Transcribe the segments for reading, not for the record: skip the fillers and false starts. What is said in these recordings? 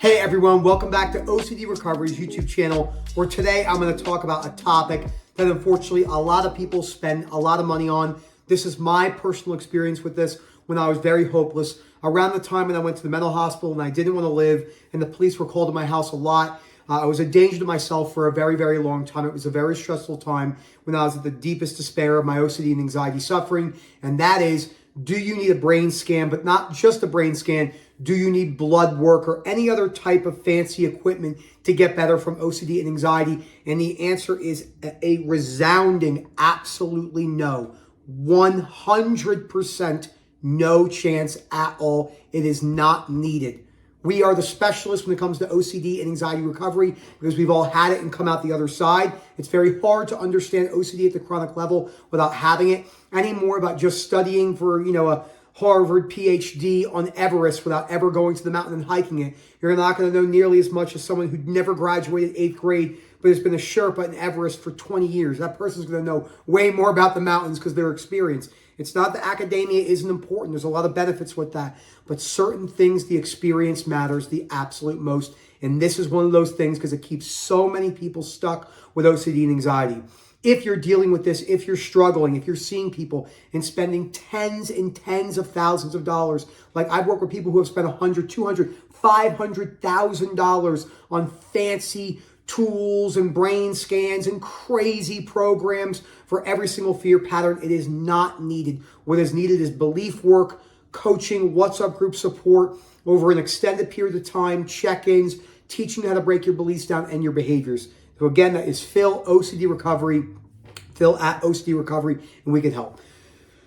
Hey everyone, welcome back to OCD Recovery's YouTube channel, where today I'm going to talk about a topic that unfortunately a lot of people spend a lot of money on. This is my personal experience with this when I was very hopeless. Around the time when I went to the mental hospital and I didn't want to live and the police were called to my house a lot. I was a danger to myself for a very, very long time. It was a very stressful time when I was at the deepest despair of my OCD and anxiety suffering. And that is, do you need a brain scan, but not just a brain scan? Do you need blood work or any other type of fancy equipment to get better from OCD and anxiety? And the answer is a resounding, absolutely no. 100% no chance at all. It is not needed. We are the specialists when it comes to OCD and anxiety recovery because we've all had it and come out the other side. It's very hard to understand OCD at the chronic level without having it anymore, about just studying for, a Harvard PhD on Everest without ever going to the mountain and hiking it. You're not going to know nearly as much as someone who never graduated 8th grade, but has been a Sherpa in Everest for 20 years. That person's going to know way more about the mountains because they're experienced. It's not that academia isn't important. There's a lot of benefits with that. But certain things, the experience matters the absolute most. And this is one of those things because it keeps so many people stuck with OCD and anxiety. If you're dealing with this, if you're struggling, if you're seeing people and spending tens and tens of thousands of dollars, like I've worked with people who have spent $100, $200, $500,000 on fancy tools and brain scans and crazy programs for every single fear pattern. It is not needed. What is needed is belief work, coaching, WhatsApp group support over an extended period of time, check-ins, teaching you how to break your beliefs down and your behaviors. So again, that is Phil, OCD Recovery, Phil at OCD Recovery, and we can help.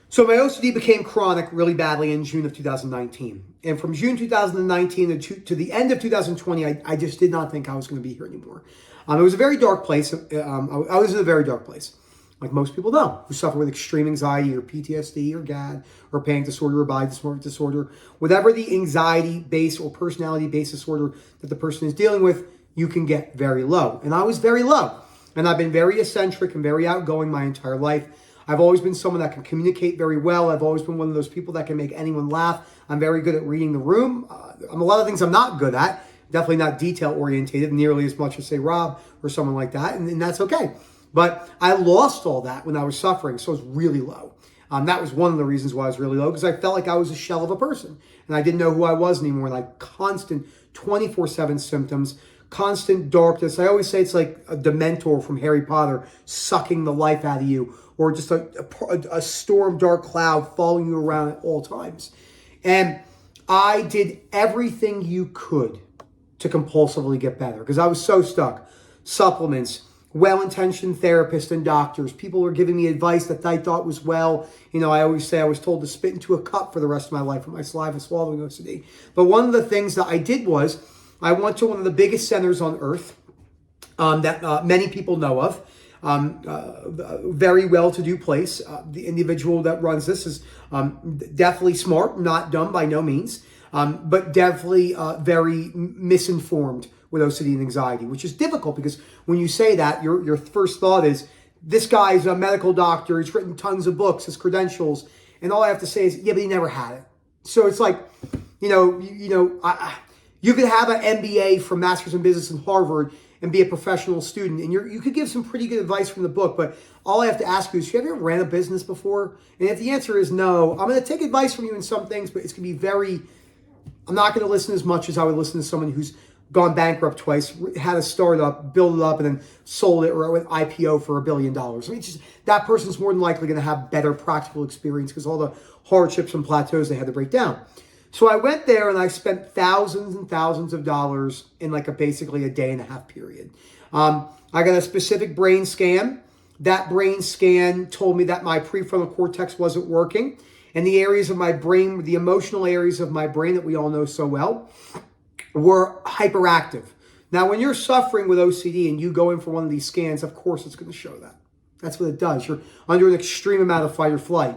So my OCD became chronic really badly in June of 2019. And from June 2019 to the end of 2020, I just did not think I was going to be here anymore. It was a very dark place. I was in a very dark place, like most people know, who suffer with extreme anxiety or PTSD or GAD or panic disorder or body dysmorphic disorder. Whatever the anxiety-based or personality-based disorder that the person is dealing with, you can get very low. And I was very low. And I've been very eccentric and very outgoing my entire life. I've always been someone that can communicate very well. I've always been one of those people that can make anyone laugh. I'm very good at reading the room. I'm a lot of things I'm not good at. Definitely not detail-orientated nearly as much as, say, Rob or someone like that. And that's okay. But I lost all that when I was suffering, so I was really low. That was one of the reasons why I was really low, because I felt like I was a shell of a person. And I didn't know who I was anymore. Like constant 24/7 symptoms, constant darkness. I always say it's like a Dementor from Harry Potter sucking the life out of you, or just a storm dark cloud following you around at all times. And I did everything you could to compulsively get better because I was so stuck. Supplements, well-intentioned therapists and doctors. People were giving me advice that I thought was well. I always say I was told to spit into a cup for the rest of my life with my saliva swallowing OCD. But one of the things that I did was I went to one of the biggest centers on earth that many people know of. Very well-to-do place. The individual that runs this is definitely smart, not dumb by no means, but definitely very misinformed with OCD and anxiety, which is difficult because when you say that, your first thought is, this guy's a medical doctor, he's written tons of books, his credentials, and all I have to say is, yeah, but he never had it. So it's like, you could have an MBA from Masters in Business in Harvard and be a professional student, and you could give some pretty good advice from the book, but all I have to ask you is, have you ever ran a business before? And if the answer is no, I'm going to take advice from you in some things, but it's going to be I'm not going to listen as much as I would listen to someone who's gone bankrupt twice, had a startup, built it up, and then sold it or an IPO for $1 billion. I mean, that person's more than likely going to have better practical experience because all the hardships and plateaus they had to break down. So I went there and I spent thousands and thousands of dollars in basically a day and a half period. I got a specific brain scan. That brain scan told me that my prefrontal cortex wasn't working. And the areas of my brain, the emotional areas of my brain that we all know so well, were hyperactive. Now, when you're suffering with OCD and you go in for one of these scans, of course it's going to show that. That's what it does. You're under an extreme amount of fight or flight.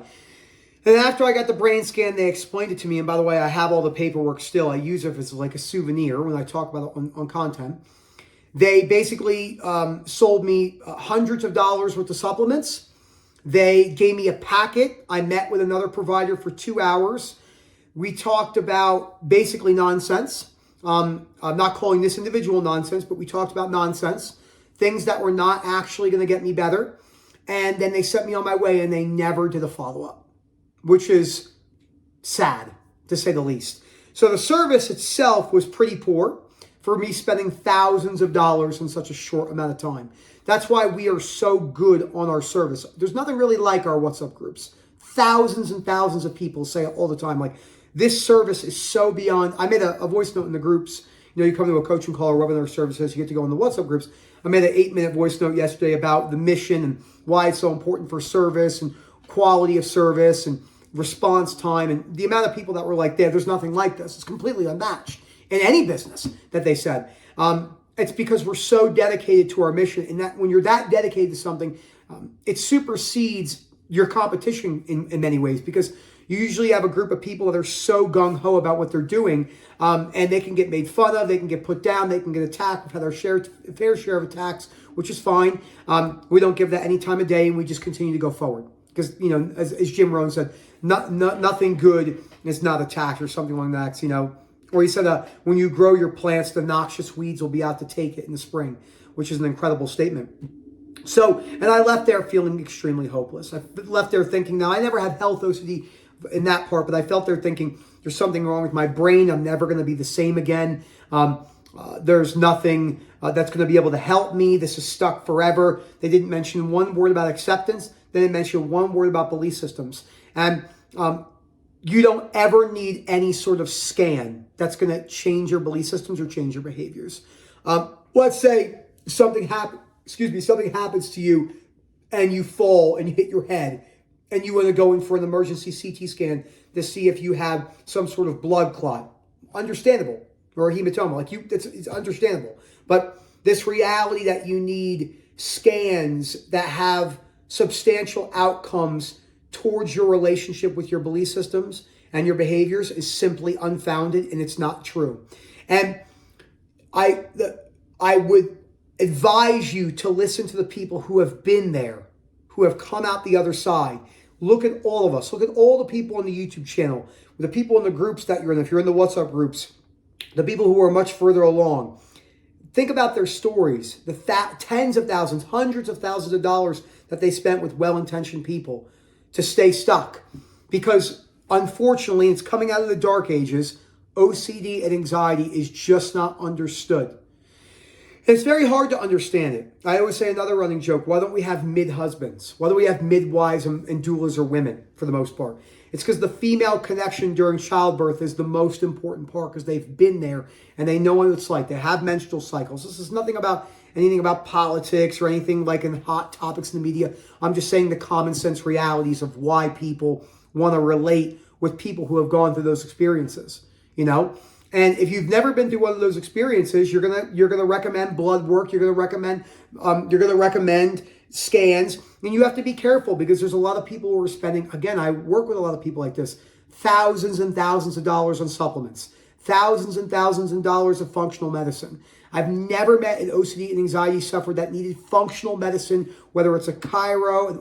And after I got the brain scan, they explained it to me. And by the way, I have all the paperwork still. I use it as like a souvenir when I talk about it on content. They basically sold me hundreds of dollars worth of supplements. They gave me a packet. I met with another provider for 2 hours. We talked about basically nonsense. I'm not calling this individual nonsense, but we talked about nonsense, things that were not actually going to get me better. And then they sent me on my way and they never did a follow-up, which is sad, to say the least. So the service itself was pretty poor for me spending thousands of dollars in such a short amount of time. That's why we are so good on our service. There's nothing really like our WhatsApp groups. Thousands and thousands of people say it all the time, like, this service is so beyond. I made a voice note in the groups. You come to a coaching call or webinar services, you get to go in the WhatsApp groups. I made an 8-minute voice note yesterday about the mission and why it's so important for service and quality of service and response time. And the amount of people that were like, there's nothing like this. It's completely unmatched in any business that they said. It's because we're so dedicated to our mission. And that when you're that dedicated to something, it supersedes your competition in many ways, because you usually have a group of people that are so gung-ho about what they're doing, and they can get made fun of, they can get put down, they can get attacked. We've had our fair share of attacks, which is fine. We don't give that any time of day, and we just continue to go forward. Because, as Jim Rohn said, nothing good is not attacked, or something like that. Or he said, when you grow your plants, the noxious weeds will be out to take it in the spring, which is an incredible statement. So, and I left there feeling extremely hopeless. I left there thinking, now I never had health OCD in that part, but I felt there thinking there's something wrong with my brain. I'm never going to be the same again. There's nothing that's going to be able to help me. This is stuck forever. They didn't mention one word about acceptance. They didn't mention one word about belief systems. And you don't ever need any sort of scan that's going to change your belief systems or change your behaviors. Let's say something happens to you and you fall and you hit your head and you want to go in for an emergency CT scan to see if you have some sort of blood clot. Understandable. Or a hematoma. It's understandable. But this reality that you need scans that have substantial outcomes towards your relationship with your belief systems and your behaviors is simply unfounded, and it's not true. And I would advise you to listen to the people who have been there, who have come out the other side. Look at all of us. Look at all the people on the YouTube channel, the people in the groups that you're in. If you're in the WhatsApp groups, the people who are much further along. Think about their stories, the tens of thousands, hundreds of thousands of dollars that they spent with well-intentioned people to stay stuck. Because unfortunately, it's coming out of the dark ages, OCD and anxiety is just not understood. It's very hard to understand it. I always say another running joke, why don't we have mid-husbands? Why don't we have midwives and doulas or women for the most part? It's because the female connection during childbirth is the most important part, because they've been there and they know what it's like. They have menstrual cycles. This is nothing about anything about politics or anything like in hot topics in the media. I'm just saying the common sense realities of why people want to relate with people who have gone through those experiences, And if you've never been through one of those experiences, you're gonna recommend blood work. You're gonna recommend scans, and you have to be careful, because there's a lot of people who are spending. Again, I work with a lot of people like this, thousands and thousands of dollars on supplements, thousands and thousands of dollars of functional medicine. I've never met an OCD and anxiety sufferer that needed functional medicine, whether it's a chiro,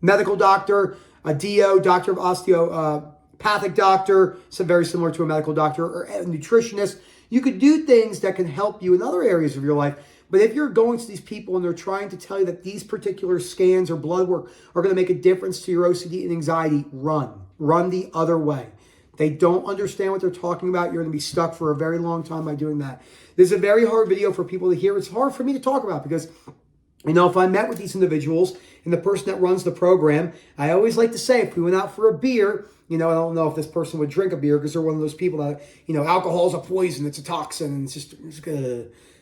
medical doctor, a DO, doctor of osteopathic doctor, so very similar to a medical doctor, or a nutritionist. You could do things that can help you in other areas of your life. But if you're going to these people and they're trying to tell you that these particular scans or blood work are going to make a difference to your OCD and anxiety, run the other way. They don't understand what they're talking about. You're going to be stuck for a very long time by doing that. This is a very hard video for people to hear. It's hard for me to talk about because, if I met with these individuals and the person that runs the program, I always like to say, if we went out for a beer, I don't know if this person would drink a beer, because they're one of those people that, alcohol is a poison, it's a toxin, and it's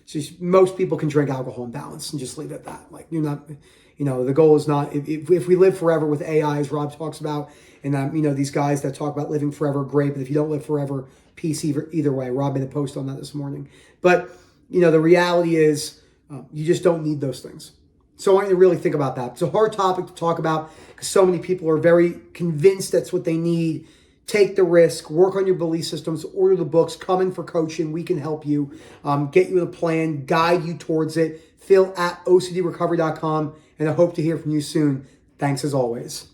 just most people can drink alcohol in balance and just leave it at that. Like, you're not, the goal is not, if we live forever with AI, as Rob talks about, and these guys that talk about living forever, great, but if you don't live forever, peace either way. Rob made a post on that this morning. But, the reality is, you just don't need those things. So I want you to really think about that. It's a hard topic to talk about because so many people are very convinced that's what they need. Take the risk, work on your belief systems, order the books, come in for coaching. We can help you, get you a plan, guide you towards it. Phil at OCDrecovery.com, and I hope to hear from you soon. Thanks as always.